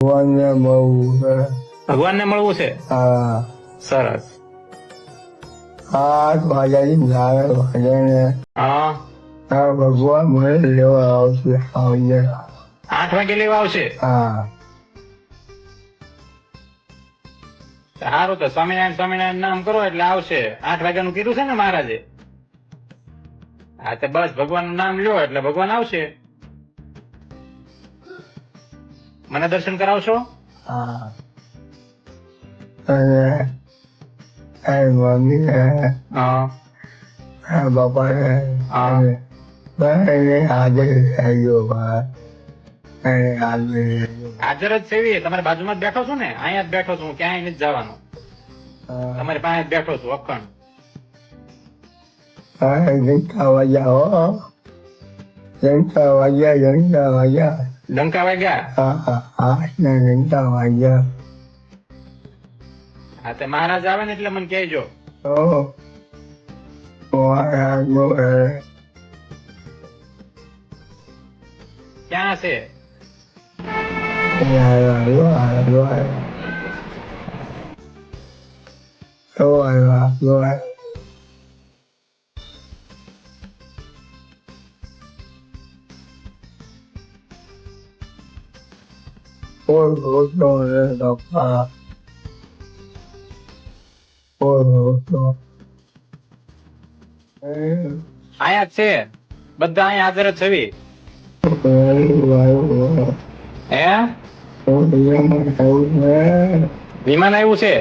ભગવાનને મળવું છે. ભગવાનને મળવું છે. હા સરસ. 8 વાગ્યાની ગાળે વાગ્યાને હા, આ ભગવાન મને લેવા આવશે સાંજે. 8 વાગે લેવા આવશે. હા સારું, તો સ્વામિનારાયણ સ્વામિનારાયણ નામ કરો એટલે આવશે. 8 વાગ્યાનું કીધું છે ને મહારાજે. હા, તો બસ ભગવાનનું નામ લ્યો એટલે ભગવાન આવશે. મને દર્શન કરાવશો? હા અને મમ્મીને હા. બાપાને હા. બધાને હાજર થઈ ગયો ભાઈ. અને હાજર હાજર જ સેવી, તમારી બાજુમાં જ બેઠો છું ને, અહીંયા જ બેઠો છું, હું ક્યાંય નથી જવાનો. તમારી પાસે જ બેઠો છું અખંડ. ઘંટા વાગ્યા હો, ઘંટા વાગ્યા. ડંકા વાગ્યા. હા 8 ના ઘંટા વાગ્યા. હા, તે મહારાજ આવે ને એટલે મને કહેજો. મહારાજ ક્યાં છે? અહીંયા જ છે, બધા અહીંયા હાજર જ છવી. હે? વિમાન આવ્યું છે.